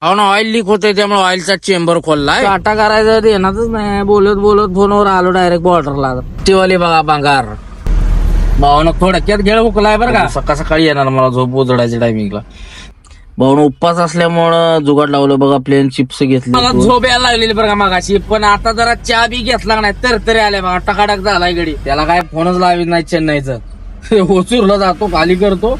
हो ना, oil leak होते त्यामुळे ऑइलचा चेंबर खोललाय. टाटा करायचं देणारच नाही. बोलत बोलत फोनवर आलो डायरेक्ट बॉर्डरला. टिवाली बघा भांगार भावानं थोडक्यात घेळ उकलाय बरं का. सकाळ सकाळी येणार मला झोप उजडायच्या टायमिंगला. भाऊन उपवास असल्यामुळं जुगाड लावलं बघा. प्लेन चिप्स घेतले. मला झोप यायला लागलेली बरं का मागाशी. पण आता जरा चहा बी घेतला नाही तर तरी आले बघा. टकाटक झालाय गडी. त्याला काय फोनच लावित नाही चेन्नईचं. होचूरला जातो खाली करतो.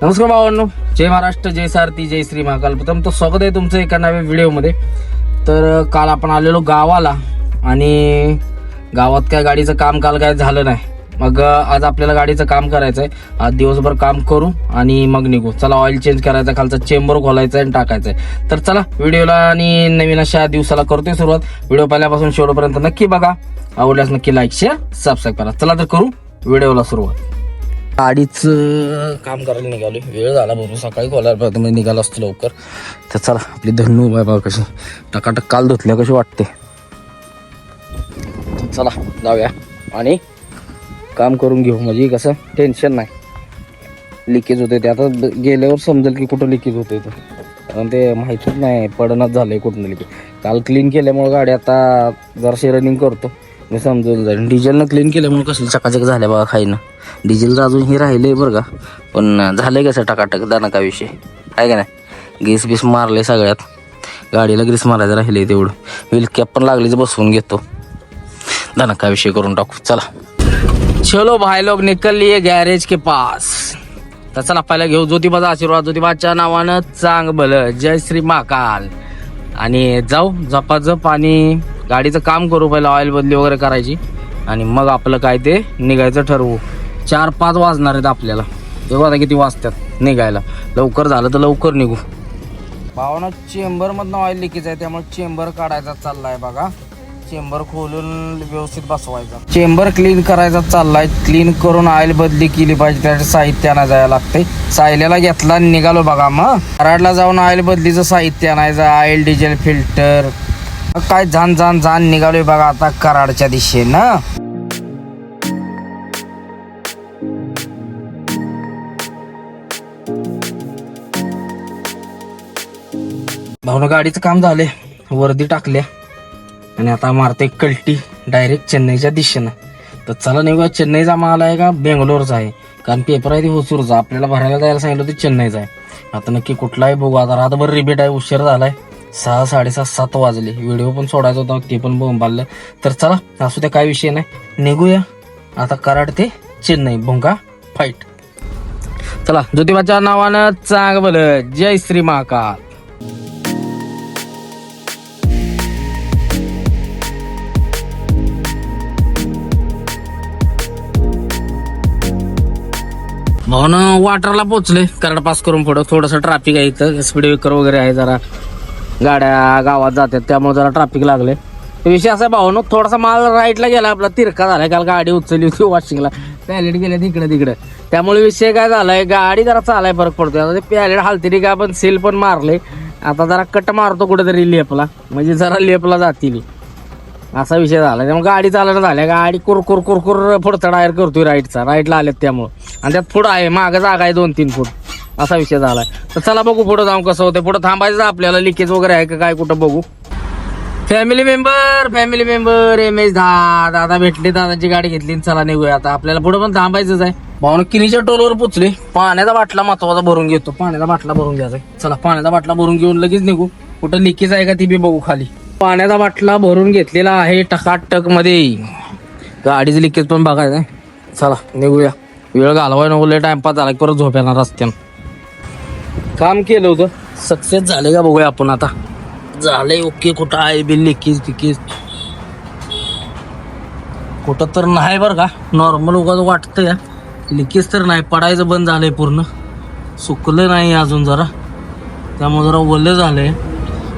नमस्कार भावांनो, जय महाराष्ट्र, जय सारथी, जय श्री महाकाल. प्रथम तो स्वागत आहे तुमचं एका नव्या व्हिडिओमध्ये. तर काल आपण आलेलो गावाला आणि गावात काय गाडीचं काम काल काय झालं नाही. मग आज आपल्याला गाडीचं काम करायचं आहे. आज दिवसभर काम करू आणि मग निघू. चला, ऑइल चेंज करायचा, खालचा चेंबर खोलायचा आणि टाकायचा आहे. तर चला व्हिडिओला आणि नवीन अशा दिवसाला करतोय सुरुवात. व्हिडिओ पहिल्यापासून शेवटपर्यंत नक्की बघा. आवडल्यास नक्की लाईक शेअर सबस्क्राईब करा. चला तर करू व्हिडिओला सुरुवात. गाडीच काम करायला निघालोय. वेळ झाला भरपूर. सकाळी खोलायला तुम्ही निघाला असतो लवकर. तर चला, आपली धन्नू बाबा कशी टकाटक काल धुतल्या कशी वाटते. चला जाऊया आणि काम करून घेऊ. म्हणजे कसं टेन्शन नाही. लिकेज होते ते आता गेल्यावर समजेल की कुठं लिकेज होते ते. कारण ते माहितीच नाही पडणच झालंय कुठं लिकेज. काल क्लीन केल्यामुळे गाडी आता जराशी रनिंग करतो मी समजून जाईल. डिझेलनं क्लीन केल्यामुळे कसली चकाचक झाल्या बघा. खाईनं डिझेलचं अजून हे राहिलंय बरं का. पण झालंय कसं टकाटक दाना का विषय आहे का नाही. ग्रीस बीस मारले सगळ्यात. गाडीला ग्रीस मारायचं राहिले तेवढं. व्हील कॅप पण लागलीच बसवून घेतो. दाना का विषय करून टाकू. चला चलो भाई लोग निकल लिए गॅरेज के पास. तर चला पहिला घेऊ ज्योतिबाचा आशीर्वाद. ज्योतिबाच्या नावानं चांग भलं, जय श्री महाकाल. आणि जाऊ जपाजप आणि गाडीचं काम करू. पहिला ऑइल बदली वगैरे करायची आणि मग आपलं काय ते निघायचं ठरवू. 4-5 वाजणार आहेत आपल्याला. तेव्हा आता किती वाजतात निघायला. लवकर झालं तर लवकर निघू. भावना चेंबर मधनं ऑइल लिकेज आहे त्यामुळे चेंबर काढायचा चाललाय बघा. चेंबर खोलून व्यवस्थित बसवायचा. चेंबर क्लीन करायचा चाललाय. क्लीन करून ऑइल बदली केली पाहिजे. त्यासाठी साहित्य आणायला जायला लागतंय. सायल्याला घेतला आणि निघालो बघा. मग कराडला जाऊन ऑइल बदलीचं साहित्य आणायचं. ऑइल डिझेल फिल्टर काय झान झान झान निघालोय बघा आता कराडच्या दिशेनं. भावना गाडीचं काम झालंय. वर्दी टाकल्या आणि आता मारते कल्टी डायरेक्ट चेन्नईच्या दिशेनं. तर चला निघूया. चेन्नईचा माल आहे का बेंगलोरचा आहे. कारण पेपर आहे ते होसूरचा. आपल्याला भरायला द्यायला सांगितलं ते चेन्नईचा आहे. आता नक्की कुठलाही बघू. आता रातभर रिबीट आहे. उशीर झालाय. 6, 7:30, 7 वाजले. व्हिडिओ पण सोडायचा होता ते पण बोंबाललं. तर चला असू द्या, काय विषय नाही. निघूया आता कराड ते चेन्नई भोंगा फाईट. चला ज्योतिबाच्या नावानं चांग भलं, जय श्री महाकाल. भावना वाटरला पोचले. कराड पास करून पुढं थोडंसं ट्रॅफिक आहे इथं. स्पीड ब्रेकर वगैरे आहे. जरा गाड्या गावात जातात त्यामुळे जरा ट्रॅफिक लागले. विषय असा भावनो थोडासा माल राईटला गेला आपला. तिरका झालाय. काल गाडी उचलली होती वॉशिंगला. पॅलेट गेले तिकडे तिकडे. त्यामुळे विषय काय झालाय, गाडी जरा चालाय फरक पडतोय. आता ते पॅलेट हालती का पण सेल पण मारले. आता जरा कट मारतो कुठेतरी लेपला. म्हणजे जरा लेपला जातील असा विषय झाला. त्यामुळे गाडी चालणं झाल्या. गाडी कुरकुर कुरकुर पुढचा टायर करतोय राईटचा. राईटला आलेत त्यामुळं. आणि त्यात पुढं आहे मागं जागा आहे 2-3 फूट. असा विषय झालाय. तर चला बघू पुढं जाऊन कसं होतं. पुढं थांबायचं आपल्याला. लिकेज वगैरे आहे का काय कुठं बघू. फॅमिली मेंबर MS दादा भेटले. दादाची गाडी घेतली. चला निघूया आता. आपल्याला पुढे पण थांबायचंच आहे. भावना किनीच्या टोलवर पोचले. पाण्याचा बाटला महत्वाचा भरून घेतो. पाण्याचा बाटला भरून घ्यायचा. चला पाण्याचा बाटला भरून घेऊन लगेच निघू. कुठं लिकेज आहे का ती बी बघू खाली. पाण्याचा बाटला भरून घेतलेला आहे टकाटक मध्ये. गाडीचं लिकेज पण बघायचं आहे. चला निघूया. वेळ घालवाय नको. लय टाइमपास झाला परत झोप येणार रस्त्यानं. काम केलं होतं सक्सेस झाले का बघूया आपण आता. झालंय ओके. कुठं आहे बिल लिकेज फिकेज कुठं तर नाही बरं का. नॉर्मल उगाच वाटतं या. लिकेज तर नाही. पडायचं बंद झालंय पूर्ण. सुकलं नाही अजून जरा. त्यामुळे जरा ओलं झालंय.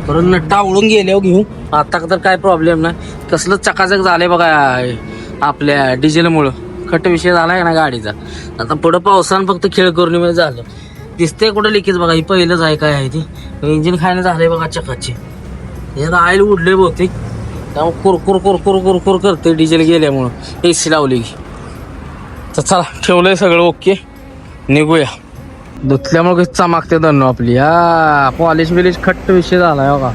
परत नट्टा आवळून गेल्यावर घेऊ. आता तर काय प्रॉब्लेम नाही. कसलं चकाचक झालंय बघा आपल्या डिझेलमुळं. खट विषय झालाय ना गाडीचा. आता पुढं पावसानं फक्त खेळ करून झालं. दिसतंय कुठं लिकेज बघा. ही पहिलंच आहे काय आहे ती. इंजिन खायला झालंय बघा चकाचे. हे ऑइल उडले बहुतेक, त्यामुळे कुरकुर कुरकुर कुरकुर करते डिझेल गेल्यामुळं. AC लावली की. तर चला ठेवलंय सगळं ओके, निघूया. धुतल्यामुळे कशी चमाकते दन्नो आपली. हा पॉलिश बिलिश खट्ट विषय झालाय बघा.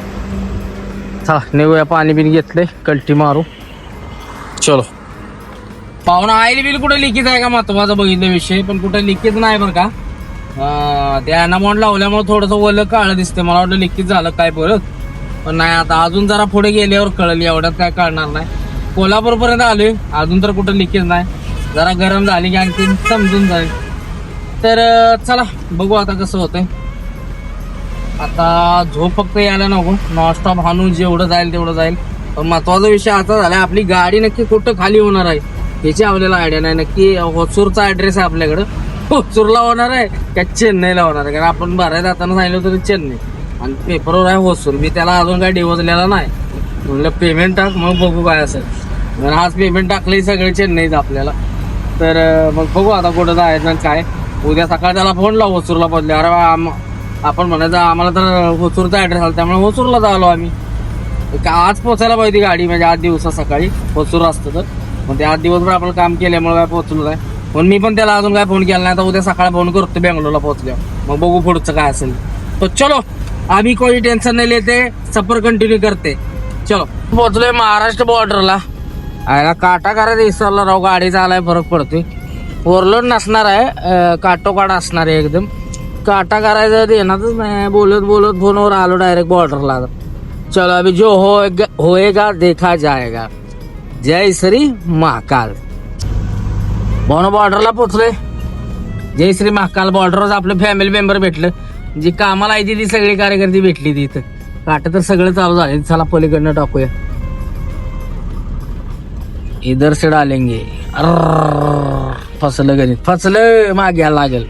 चला निघूया. पाणी बिन घेतलंय, कल्टी मारू. चलो पाहुणा. ऑइल बिल कुठे लिकेज आहे का महत्वाचा बघितलं विषय, पण कुठे लिकेज नाही बरं का. त्या अनामॉन लावल्यामुळे थोडंसं ओलं काळं दिसतं. मला वाटलं लिकेज झालं काय परत, पण नाही. आता अजून जरा पुढे गेल्यावर कळली, एवढ्यात काय कळणार नाही. कोल्हापूर पर्यंत आलोय, अजून तर कुठं लिकेज नाही. जरा गरम झाली की आणखी समजून जाईल. तर चला बघू आता कसं होतंय. आता झोप फक्त यायला नको, नॉनस्टॉप हाणून जेवढं जाईल तेवढं जाईल. पण महत्वाचा विषय असा झालाय, आपली गाडी नक्की कुठं खाली होणार आहे याची आपल्याला आयडिया नाही. नक्की होसूरचा ऍड्रेस आहे आपल्याकडं. होसूरला होणार आहे का चेन्नईला होणार आहे, कारण आपण भरायला जाताना सांगितलं तरी चेन्नई आणि पेपरवर आहे होसूर. मी त्याला अजून काय डिवोजलेला नाही. म्हणलं पेमेंट टाक मग बघू काय असेल. आज पेमेंट टाकलंय सगळे चेन्नईच आपल्याला. तर मग बघू आता कुठं जायचं काय. उद्या सकाळी त्याला फोन लावू होसूरला बदले. अरे आपण म्हणायचं आम्हाला तर होसूरचा ऍड्रेस आला, त्यामुळे होसूरला झालो आम्ही. आज पोचायला पाहिजे गाडी, म्हणजे 8 दिवसा सकाळी होसूर असतं तर. मग ते 8 दिवसभर आपण काम केल्यामुळे काय पोहोचलो नाही. पण मी पण त्याला अजून काय फोन केला नाही. तर उद्या सकाळी फोन करतो बेंगलोरला पोहोचल्यावर, मग बघू पुढचं काय असेल. तो चलो आम्ही कोणी टेन्शन नाही लेते, सफर कंटिन्यू करते. चलो पोहोचलोय महाराष्ट्र बॉर्डरला. आयला काटा करा दिसला राव, गाडी चालाय फरक पडतोय. ओव्हरलोड नसणार आहे, काटोकाट असणार आहे एकदम. काटा करायचं देणारच नाही. बोलत बोलत फोनवर आलो डायरेक्ट बॉर्डरला. चलो अभी जो होएगा देखा जाएगा. जय श्री महाकाल. बॉर्डरला पोहोचलोय. जय श्री महाकाल बॉर्डरवर आपलं फॅमिली मेंबर भेटलं. जी कामाला आहे ती सगळी कार्यकर्ती भेटली ती इथं. काटा तर सगळं चालू झाले. चला पलीकडनं टाकूया. इधर से डालेंगे. फसलं गणित, फसलं मागे लागेल.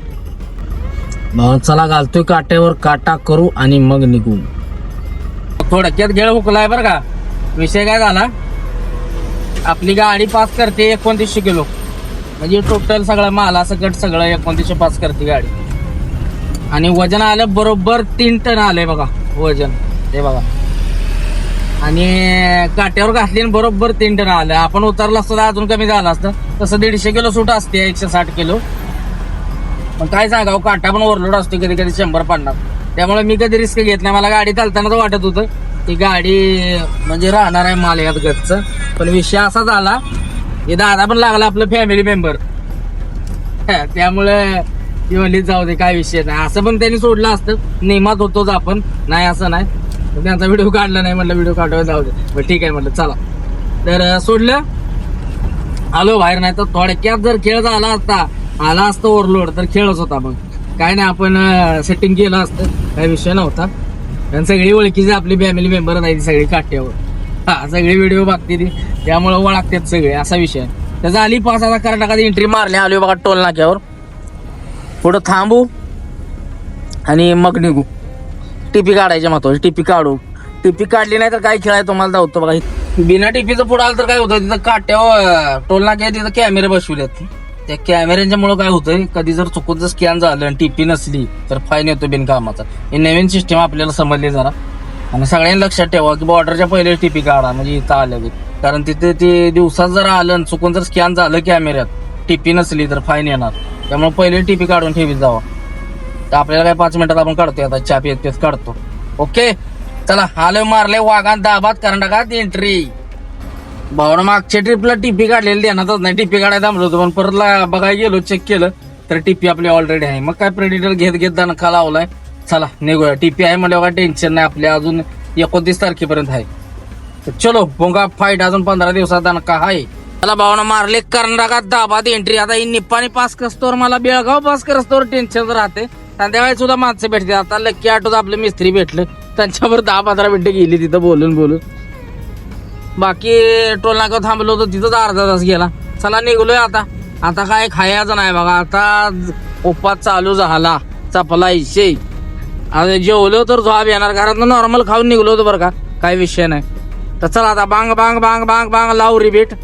चला घालतोय काट्यावर, काटा करू आणि मग निघू. थोडक्यात गेळ हुकलाय बरं का. विषय काय झाला, आपली गाडी पास करते 2900 किलो. म्हणजे टोटल सगळं माला सकट सगळं 2900 पास करते गाडी. आणि वजन आलं बरोबर 3 टन आलंय बघा वजन. हे बघा. आणि काट्यावर घातली बरोबर 3 टन आलं. आपण उतरलं असतं तर अजून कमी झालं असतं. तसं 150 किलो सूट असते, 160 किलो. पण काय सांगावं, काटा पण ओव्हरलोड असतो कधी कधी 150. त्यामुळे मी कधी रिस्क घेत नाही. मला गाडी चालताना तर वाटत होतं की गाडी म्हणजे राहणार आहे माल यात गच्चं. पण विषय असा झाला की दादा पण लागला आपलं फॅमिली मेंबर. त्यामुळे ती म्हणली जाऊ दे काय विषय नाही. असं पण त्यांनी सोडलं असतं, नेमात होतोच आपण, नाही असं नाही. त्यांचा व्हिडिओ काढला नाही, म्हटलं व्हिडिओ काढायला जाऊ दे. ठीक आहे म्हटलं चला. तर सोडलं, आलो बाहेर. नाही तर थोडक्यात जर खेळ झाला असता, आला असतं ओव्हरलोड, तर खेळच होता. मग काय नाही, आपण सेटिंग केलं असतं, काही विषय नव्हता. कारण सगळी ओळखीची आपली फॅमिली मेंबर नाही ती सगळी काट्यावर. हा सगळी व्हिडिओ बघते ती, त्यामुळे ओळखतात सगळे, असा विषय. त्याचा आली 5,000 कर्नाटकात एंट्री मारली. आलो बघा टोल नाक्यावर. पुढं थांबू आणि मग निघू. टिपी काढायची महत्वाची. टिपी काढू. टिपी काढली नाही तर काय खेळाय तुम्हाला धावतो बघा. बिना टिपीचं पुढं आलं तर काय होतं, तिथं काट्यावर टोल नाक्यावर तिथं कॅमेरे बसवलेत. त्या कॅमेऱ्यांच्यामुळे काय होतंय, कधी जर चुकून जर स्कॅन झालं आणि टिपी नसली तर फाईन येतो बिनकामाचा. ही नवीन सिस्टम आपल्याला समजली जरा. आणि सगळ्यांनी लक्षात ठेवा की बॉर्डरच्या पहिले टिपी काढा, म्हणजे इथं आलं. कारण तिथे ते दिवसात जर आलं आणि चुकून जर स्कॅन झालं कॅमेऱ्यात, टिपी नसली तर फाईन येणार. त्यामुळे पहिले टिपी काढून ठेवीत जावा. तर आपल्याला काय 5 मिनिटात आपण काढतोय, आता चहा पित काढतो. ओके चला. आलोय मारले वाघात दाबात कर्नाटकात एंट्री. भावना मागच्या ट्रिपला टिपी काढलेली ध्यानातच नाही. टिपी काढायला थांबलो होतो, पण परत बघायला गेलो, चेक केलं तर टिपी आपली ऑलरेडी आहे. मग काय प्रेडिटर घेत दणका लावलाय. चला निघूया. टिपी आहे म्हणजे काय टेन्शन नाही आपल्या. अजून 29 तारखेपर्यंत आहे. तर चलो बोंगा फाईट. अजून 15 दिवसात दणका आहे. मला भावना मारले कर्नाटकात दाबात एंट्री. आता ही निप्पाणी पास करस्तोवर, मला बेळगाव पास करस्तोवर टेन्शन राहते. संध्याकाळी सुद्धा माणसं भेटते. आता लक्की ऑटोच आपलं मिस्त्री भेटलं, त्यांच्यावर 10-15 मिनिटं गेली तिथं बोलून. बाकी टोल नाक्यावर थांबलो होतो, तिथंच अर्धा तास गेला. चला निघलोय आता. आता काय खायचं नाही बघा. आता उपवास चालू झाला, चपला इशे. आता जेवलो तर झोप येणार. घरात नॉर्मल खाऊन निघलो होतो बरं का, काही विषय नाही. तर चला आता बांग बांग बांग बांग बांग लाव रिबीट.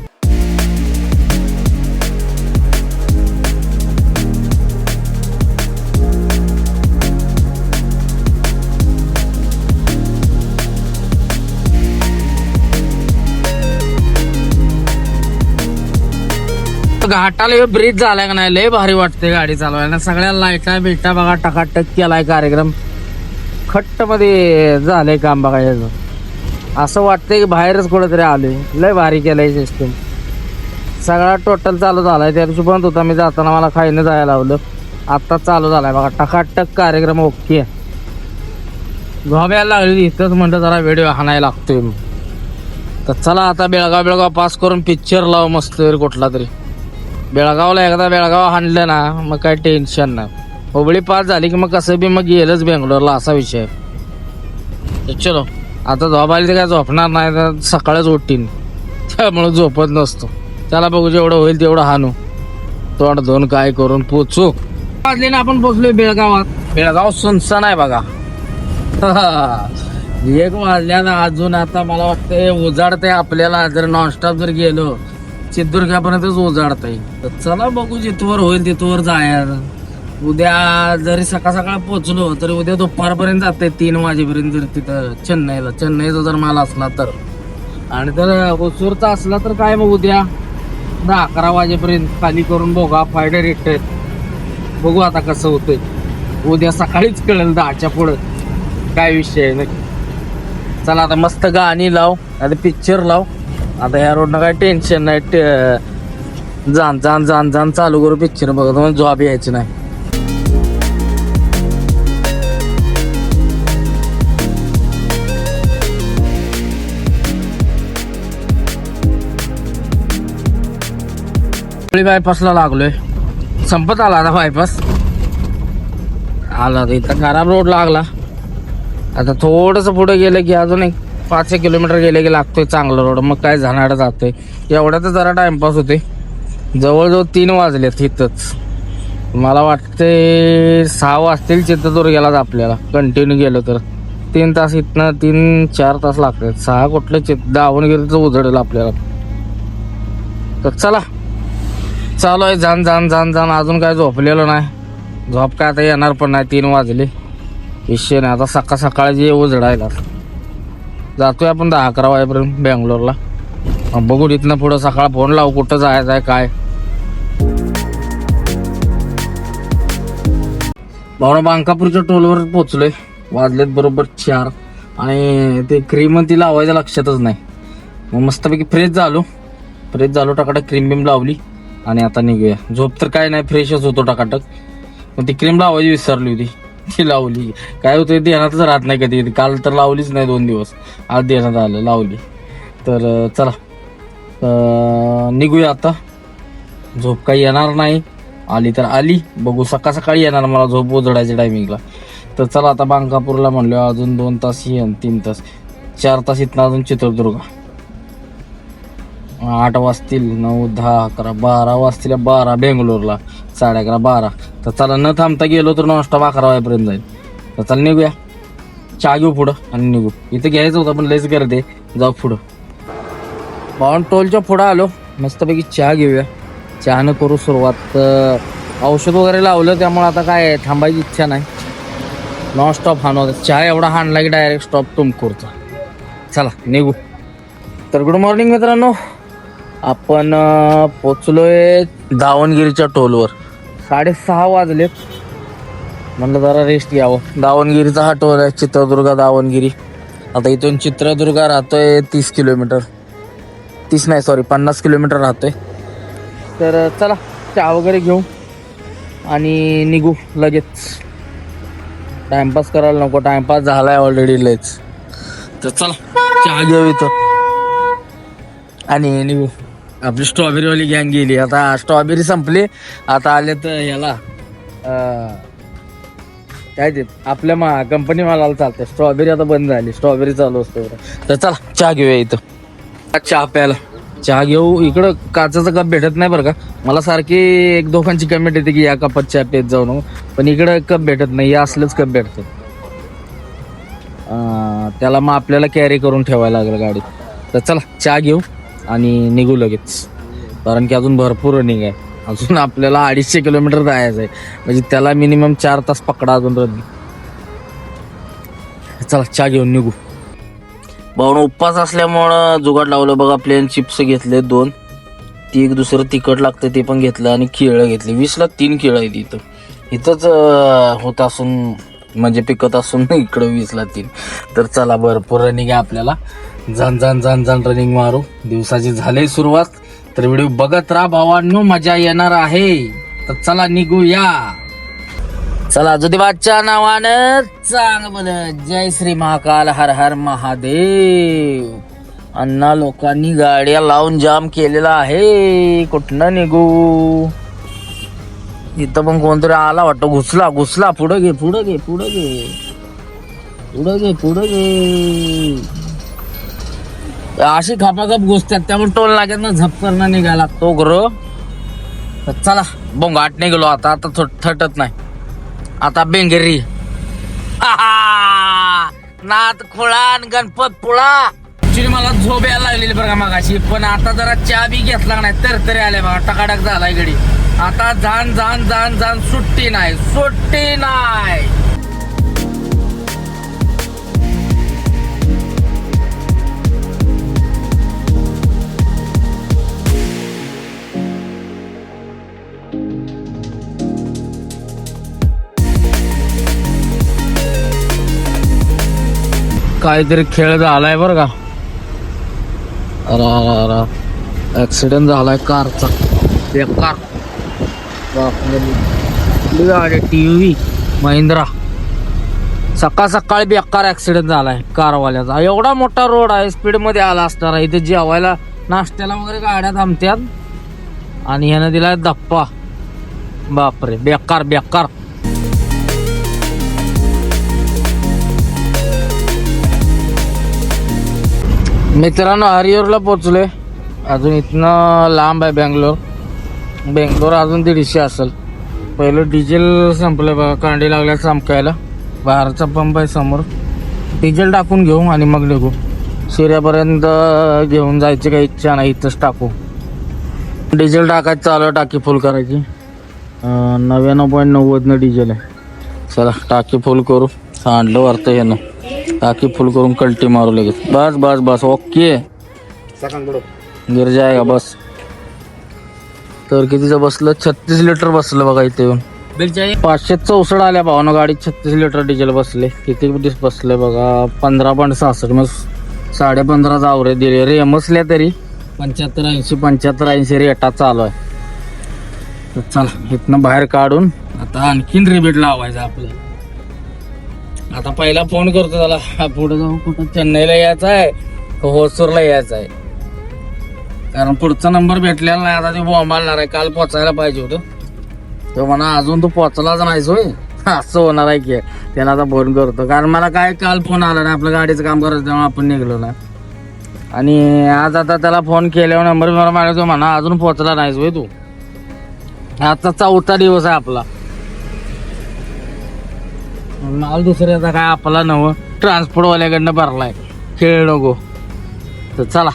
घाटाला ब्रिज झालाय का नाही, लय भारी वाटते गाडी चालवायला. सगळ्या लाईटा बिटा बघा टकाटक केलाय कार्यक्रम. खट्ट मध्ये झालंय काम बघायचं. असं वाटतंय की बाहेरच कुठेतरी आलोय. लय भारी केलंय सिस्टम. सगळा टोटल चालू झालाय. त्या दिवशी बंद होता, मी जाताना मला खाईनं जायला लावलं. आता चालू झालाय बघा टकाटक कार्यक्रम. ओके झोब्याला लागली इथंच म्हणलं जरा व्हिडिओ हाणायला लागतोय. तर चला आता बेळगाव पास करून पिक्चर लाव मस्त कुठला तरी. बेळगावला एकदा बेळगाव हाणलं ना मग काही टेन्शन नाही. हुबळी पास झाली की मग कसं बी मग गेलंच बेंगलोरला, असा विषय आहे. चलो आता झोप आली तर काय झोपणार नाही, तर सकाळच उठीन, त्यामुळे झोपत नसतो. त्याला बघू जेवढं होईल तेवढं हाणू. तोंड दोन काय करून पोचू. वाजले ना आपण पोचलोय बेळगावात. बेळगाव सुनसान आहे बघा. 1 वाजल्यानं अजून आता मला वाटतंय उजाडतंय आपल्याला. जर नॉनस्टॉप जर गेलो चित्रदुर्गापर्यंतच उजाडतंय. तर चला बघू जिथवर होईल तिथवर जायचं. उद्या जरी सकाळ पोचलो तरी उद्या दुपारपर्यंत जाते 3 वाजेपर्यंत. जर तिथं चेन्नईचा जर माल असला तर, आणि जर होसूरचा असला तर काय मग उद्या 10-11 वाजेपर्यंत खाली करून बघा फायडर रिटर्न. बघू आता कसं होतंय. उद्या सकाळीच कळेल 10च्या पुढं काय विषय नाही. चला आता मस्त गाणी लाव, आता पिक्चर लाव. आता ह्या रोडनं काय टेन्शन नाही. जाण चालू करू पिक्चर बघत, मग जॉब यायची नाही. बायपासला लागलोय. संपत आला आता बायपास. आला इथं खराब रोड लागला. आता थोडंसं पुढे गेलं की अजून एक 5 किलोमीटर गेले की लागतोय चांगला रोड. मग काय झाणाड जातोय. एवढ्यातच जरा टाइमपास होते. जवळजवळ 3 वाजलेत इथंच. मला वाटते 6 वाजतील चित्रदुर्गालाच आपल्याला कंटिन्यू गेलो तर. 3 तास इथनं 3-4 तास लागतात. 6 कुठलं दावणगिरीच उजडेल आपल्याला. तर चला चालू आहे जाण. अजून काय झोपलेलं नाही. झोप काय आता येणार पण नाही. 3 वाजले विषय नाही. आता सकाळ जे उजडायला जातोय आपण 10-11 वाजेपर्यंत बेंगलोरला. बघू इथनं पुढं सकाळ फोन लावू कुठं जायचं आहे काय. भावना बांकापूरच्या टोलवर पोचलोय. वाजलेत बरोबर 4. आणि ते क्रीम ती लावायचं लक्षातच नाही. मग मस्तपैकी फ्रेश झालो टाकाटक क्रीम बिम लावली. आणि आता निघूया. झोप तर काय नाही, फ्रेशच होतो टाकाटक. मग ती क्रीम लावायची विसरली होती, ती लावली. काय होतं ध्यानातच राहत नाही कधी. काल तर लावलीच नाही 2 दिवस. आज ध्यानात आलं लावली. तर चला निघूया आता. झोप काही येणार नाही. आली तर आली. बघू सकाळी येणार मला झोप उजडायच्या टायमिंगला. तर चला आता बांकापूरला म्हणलो अजून 2 तास येईन, 3 तास 4 तास इथनं अजून चित्रदुर्ग. 8 वाजतील, 9, 10, 11, 12 वाजतील. 12 बेंगलोरला, 11:30, 12. तर चला न थांबता गेलो तर नॉनस्टॉप 11 वाजेपर्यंत जाईल. तर चला निघूया. चहा घेऊ पुढं आणि निघू. इथं घ्यायचं होतं पण लयच गर्दी. जाऊ पुढं. बावण टोलच्या पुढं आलो. मस्तपैकी चहा घेऊया. चहानं करू सुरुवात. औषध वगैरे लावलं त्यामुळे आता काय थांबायची इच्छा नाही. नॉनस्टॉप हाणवत. चहा एवढा हाणला की डायरेक्ट स्टॉप तुमकूरचा. चला निघू. तर गुड मॉर्निंग मित्रांनो. आपण पोचलोय दावणगिरीच्या टोलवर. 6:30 वाजलेत. म्हणलं जरा रेस्ट घ्यावं. दावणगिरीचा हा टोल आहे, चित्रदुर्ग दावणगिरी. आता इथून चित्रदुर्ग राहतोय 30 किलोमीटर. 30 नाही सॉरी 50 किलोमीटर राहतोय. तर चला चहा वगैरे घेऊ आणि निघू लगेच. टाइमपास करायला नको. टाइमपास झालाय ऑलरेडी लयच. तर चला चहा घेऊ इथं आणि निघू. आपली स्ट्रॉबेरीवाली गँग गेली. आता स्ट्रॉबेरी संपली. आता आले तर याला काय देत आपल्या कंपनी मालाला चालते. स्ट्रॉबेरी आता बंद झाली. स्ट्रॉबेरी चालू असतो. तर चला चहा घेऊया इथं. चहा प्यायला चहा घेऊ. इकडं काचाचा कप भेटत नाही बरं का. मला सारखी 1-2 कमेंट येते की या कपात चहा पेत जाऊ नको. पण इकडं कप भेटत नाही. या असलंच कप भेटतं. त्याला मग आपल्याला कॅरी करून ठेवायला लागलं गाडीत. तर चला चहा घेऊ आणि निघू लगेच, कारण की अजून भरपूर रनिंग आहे. अजून आपल्याला 250 किलोमीटर जायचं आहे, म्हणजे त्याला मिनिमम 4 तास पकडा अजून रनिंग. चला चहा घेऊन निघू. भाऊन उपवास असल्यामुळं जुगाड लावलं बघा. प्लेन चिप्स घेतले 2, ती एक दुसरं तिखट लागतं ते पण घेतलं, आणि केळं घेतली. 20ला 3 केळं आहेत इथं. इथंच होत असून म्हणजे पिकत असून इकडं 20ला 3. तर चला भरपूर रनिंग आहे आपल्याला. जाण रनिंग मारू. दिवसाची झाली सुरुवात. तर व्हिडिओ बघत राहा भावांनो, मजा येणार आहे. तर चला निघूया. चला ज्योतिबाच्या नावानं चांगलं जय श्री महाकाल, हर हर महादेव. अण्णा लोकांनी गाड्या लावून जाम केलेला आहे. कुठनं निघू. इथं पण कोणतरी आला वाटतं. घुसला. पुढं घे. अशी खापाखाप घुसतात, त्यामुळे टोल लागत ना झप करणं निघायला लागतो ग्रो. चला बोंगाट निघलो आता थटत नाही. आता बेंगेरी नाथ खुळा गणपत पुळा. ऍक्च्युली मला झोप यायला लागलेली बघा मगाशी, पण आता जरा चहा बी घेतला नाही तर तरी आले बघा. टकाटक झालाय गडी. आता जाण सुट्टी नाही. काहीतरी खेळ झालाय बरं का. अरे ऍक्सिडेंट झालाय कारचा. बेकार गाडी टीव्ही महिंद्रा. सकाळी बेकार ऍक्सिडेंट झालाय कारवाल्याचा. एवढा मोठा रोड आहे, स्पीड मध्ये आला असणार आहे. इथे जेवायला नाश्त्याला वगैरे गाड्या थांबत्यात, आणि ह्यानं दिलाय धप्पा. बापरे बेकार. मित्रांनो हरिहरला पोचलोय. अजून इथनं लांब आहे बेंगलोर अजून 150 असेल. पहिलं डिझेल संपलं बघा. कांडी लागल्या चमकायला. बाहेरचा पंप आहे समोर. डिझेल टाकून घेऊ आणि मग निघू. शिऱ्यापर्यंत घेऊन जायची काही इच्छा नाही, इथंच टाकू. डिझेल टाकायचं चालू. टाकी फुल करायची. 99.90 डिझेल आहे. चला टाकी फुल करू. सांडलं वारतं यानं. टाकी फुल करून कल्टी मारू लगेच. बस ओके. गिर जाएगा बस. तर कितीचं बसलं. 36 लिटर बसलं बघा इथे येऊन. 564 आल्या भावानं गाडीत. 36 लिटर डिझेल बसले. किती बसले बघा. 15.66 मग 15.5 आवरे दिले. रेमसल्या तरी 75-80 रेटा चालू आहे. तर चला इथनं बाहेर काढून आता आणखीन रिबीट लावायचं आपलं. आता पहिला फोन करतो त्याला. पुढे जाऊन कुठं चेन्नईला यायचं आहे का होसूरला यायचं आहे, कारण पुढचा नंबर भेटलेला नाही. आता ते बोंबालणार आहे. काल पोचायला पाहिजे होतं. तो म्हणा अजून तू पोचलाच नाहीस होय. असं होणार आहे की त्याला आता फोन करतो, कारण मला काय काल फोन आला नाही. आपलं गाडीचं काम करायचं तेव्हा आपण निघलो ना. आणि आज आता त्याला फोन केल्यावर नंबर मला मागतो. म्हणा अजून पोचला नाहीस होय तू. आजचा 4था दिवस आहे आपला. माल दुसऱ्याचा काय आपला नवं ट्रान्सपोर्टवाल्याकडनं भरलाय. खेळ नको. तर चला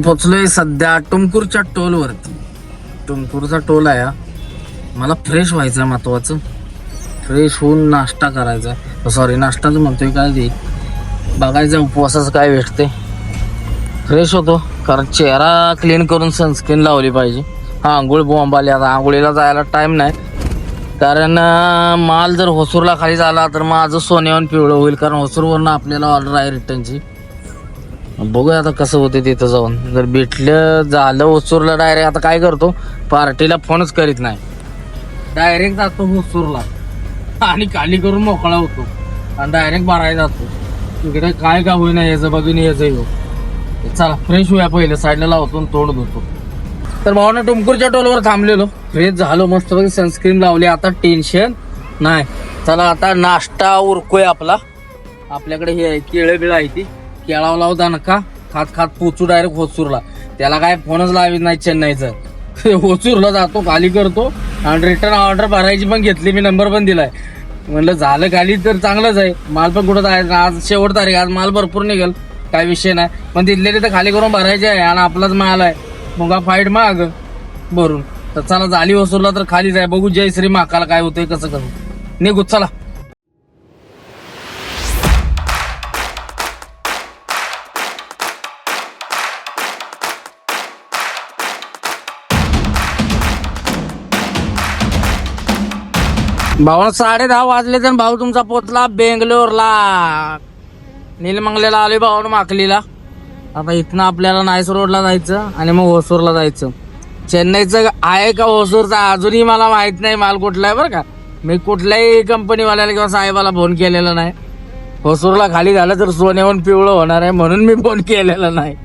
पोचलोय सध्या टुमकुरच्या टोल वरती. टुमकुरचा टोल आहे. मला फ्रेश व्हायचं महत्वाचं. फ्रेश होऊन नाश्ता करायचा. सॉरी नाश्ताच म्हणतोय काय ते बघायचं उपवासाचं काय भेटते. फ्रेश होतो, कारण चेहरा क्लीन करून सनस्क्रीन लावली पाहिजे. हा आंघोळ बॉम्ब आली. आता आंघोळीला जायला टाइम नाही, कारण माल जर होसूरला खाली झाला तर माझं सोन्याहून पिवळं होईल. कारण होसूरवरनं आपल्याला ऑर्डर आहे रिटर्नची. बघूया आता कसं होते तिथं जाऊन. जर भेटलं झालं होसूरला डायरेक्ट. आता काय करतो, पार्टीला फोनच करीत नाही, डायरेक्ट जातो होसूरला आणि खाली करून मोकळा होतो आणि डायरेक्ट भरायला जातो. इकडे काय का होईना याचं बघून यायचं येऊ. चला फ्रेश होऊया. पहिलं साईडला लावतो तोड धुतो. तर भावानं टुमकुरच्या टोलवर थांबलेलो. फ्रेश झालो मस्त पैकी. सनस्क्रीन लावली. आता टेन्शन नाही. चला आता नाश्ता उरकोय आपला. आपल्याकडे हे केळं बिळं आहे ती केळाव लावता नका. खात पोचू डायरेक्ट होसूरला. त्याला काय फोनच लावित नाही चेन्नईचं. ओचूरला जातो, खाली करतो आणि रिटर्न ऑर्डर भरायची पण घेतली, मी नंबर पण दिलाय. म्हणलं झालं खाली तर चांगलंच आहे, माल पण कुठं जायचं. आज शेवट तारीख, आज माल भरपूर निघेल, काय विषय नाही. पण तिथले तिथं खाली करून भरायचे आहे आणि आपलाच माल आहे, मग फाईट माग भरून. तर चला झाली ओसरला तर खाली जाय, बघू जय श्री महाकाल काय होतंय, कसं कसं निघू चला. भाऊ 10:30 वाजले तर भाऊ तुमचा पोचला बेंगलोरला. नीलमंगल्याला आलोय भाऊ माकलीला. आता इथनं आपल्याला नाईस रोडला जायचं आणि मग होसूरला जायचं. चेन्नईचं आहे का होसूरचं अजूनही मला माहित नाही, माल कुठला आहे बरं का. मी कुठल्याही कंपनीवाल्याला किंवा साहेबाला फोन केलेला नाही. होसूरला खाली झालं तर सोन्याहून पिवळं होणार आहे म्हणून मी फोन केलेला नाही.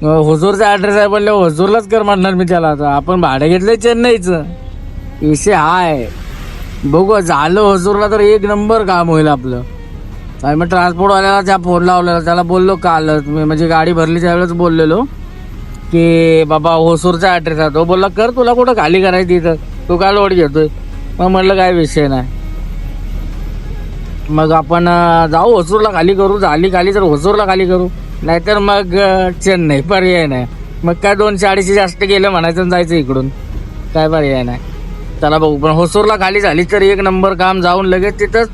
होसूरचा ऍड्रेस आहे म्हणलं होसूरलाच कर म्हणणार मी त्याला. आता आपण भाडं घेतलंय चेन्नईचं, विषय हाय. बघू झालं होसूरला तर एक नंबर काम होईल आपलं. आणि मग ट्रान्सपोर्टवाल्याला त्या फोन लावलेला, त्याला बोललो काल, म्हणजे गाडी भरली त्यावेळेस बोललेलो की बाबा होसूरचा ऍड्रेस आहे. तो बोलला कर, तुला कुठं खाली करायची इथं, तू काय लोड घेतोय. मग म्हटलं काय विषय नाही, मग आपण जाऊ होसूरला खाली करू. झाली खाली तर होसूरला खाली करू, नाहीतर मग चेन्नई, पर्याय नाही. मग काय 200-250 जास्त गेलं म्हणायचं जायचं इकडून, काय पर्याय नाही. चला बघू. पण होसूरला खाली झाली तर एक नंबर काम. जाऊन लगेच तिथंच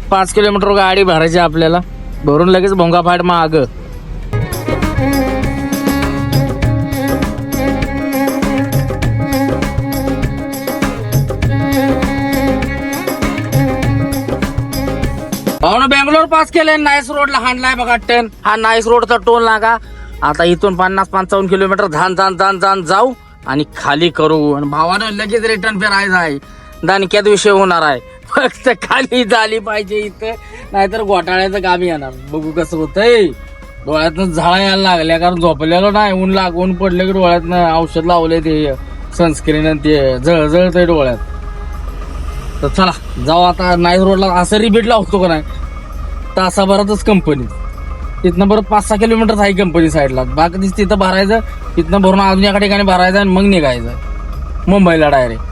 5 किलोमीटर गाडी भरायची आपल्याला, भरून लगेच भोंगाफाट माग. भाऊन बेंगलोर पास केलंय, नाईस रोडला हाणलाय बघा टन. हा नाईस रोडचा टोल नाका. आता इथून 50-55 किलोमीटर झान जाऊ आणि खाली करू. आणि भावानं लगेच रिटर्न फिरायचं आहे, दानक्यात विषय होणार आहे. फक्त खाली झाली पाहिजे इथं, नाहीतर घोटाळ्याचं काम येणार. बघू कसं होतंय. डोळ्यातनं झाळा यायला लागल्या, कारण झोपलेलं नाही, ऊन पडलं की डोळ्यातनं औषध लावले ते सनस्क्रीन, ते जळजळतंय डोळ्यात. तर चला जाऊ आता नाईस रोडला. असं रिपीट लावतो का नाही, तासाभरातच कंपनी. तिथनं बरं 5-6 किलोमीटर आहे कंपनी साईडला. बाकी तिथं भरायचं, तिथनं भरून अजून एका ठिकाणी भरायचं आणि मग निघायचं मुंबईला डायरेक्ट.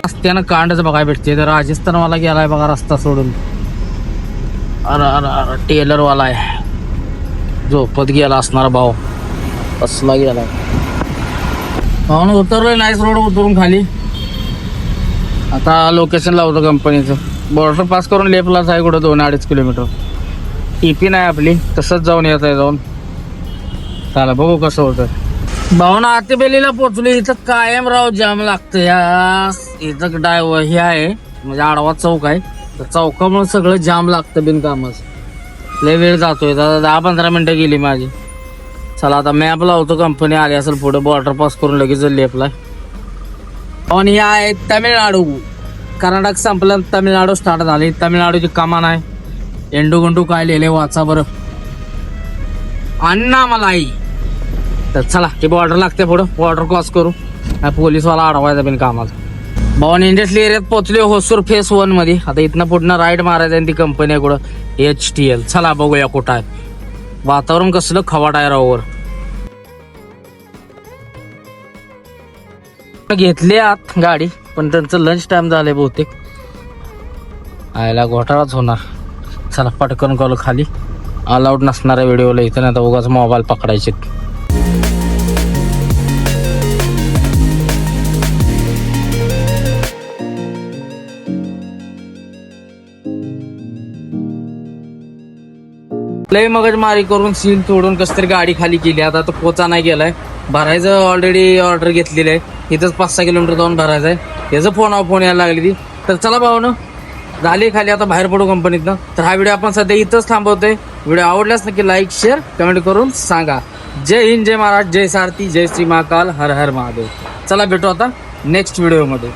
रस्त्यानं कांडच बघायला भेटते. तर राजस्थानवाला गेलाय बघा रस्ता सोडून. अरे टेलरवाला आहे, झोपत गेला असणार भाऊ, कसला गेला. भाऊन उतरलोय नाईस रोड उतरून खाली. आता लोकेशन लावतो कंपनीचं. बॉर्डर पास करून लेफ्टलाच आहे कुठं 2-2.5 किलोमीटर. टीपी नाही आपली, तसंच जाऊन येत आहे जाऊन. चला बघू कसं होतं. भाऊन आतेबेलीला पोचलो. इथं कायम राव जाम लागतं. या इथं हे आहे म्हणजे आडवा चौक आहे, तर चौकामुळे सगळं जाम लागतं बिनकामच. लय वेळ जातोय, 10-15 मिनिटं गेली माझी. चला आता मॅप लावतो, कंपनी आली असेल पुढे. बॉर्डर पास करून लगेच लेफ्टला. आणि हे आहे तामिळनाडू. कर्नाटक संपलं, तामिळनाडू स्टार्ट झाली. तामिळनाडूची कमान आहे. एंडू काय लिहिले वाचा बरं. अण्णामलाई. तर चला ते बॉर्डर लागते पुढं, बॉर्डर क्रॉस करू. पोलीसवाला अडवायचा बिन कामाचा. भवन इंडस्ट्रियल एरियात पोहोचले होसूर फेस 1 मध्ये. आता इथनं पुढनं राईट मारायचं आणि ती कंपनी आहे कुठं HTL. चला बघूया कुठं आहे. वातावरण कसलं खवाट आहे रावर. घेतली आत गाडी, पण त्यांचं लंच टाइम झालंय बहुतेक. आयला घोटाळाच होणार. चला पटकन कॉल खाली. अलाउड नसणाऱ्या व्हिडिओला इथं, नाही तर उगाच मोबाईल पकडायचे. लय मगजमारी करून सील तोडून कस तरी गाडी खाली केली. आता तो पोचा नाही गेलाय, भरायचं ऑलरेडी ऑर्डर घेतलेली आहे. इथंच 5-6 किलोमीटर जाऊन भरायचं आहे. याचं फोन यायला लागली ती. तर चला भाऊनं झाली खाली, आता बाहेर पडू कंपनीतनं. तर हा व्हिडिओ आपण सध्या इथंच थांबवतोय. व्हिडिओ आवडल्यास नक्की लाईक शेअर कमेंट करून सांगा. जय हिंद, जय महाराज, जय सारथी, जय श्री महाकाल, हर हर महादेव. चला भेटू आता नेक्स्ट व्हिडिओमध्ये.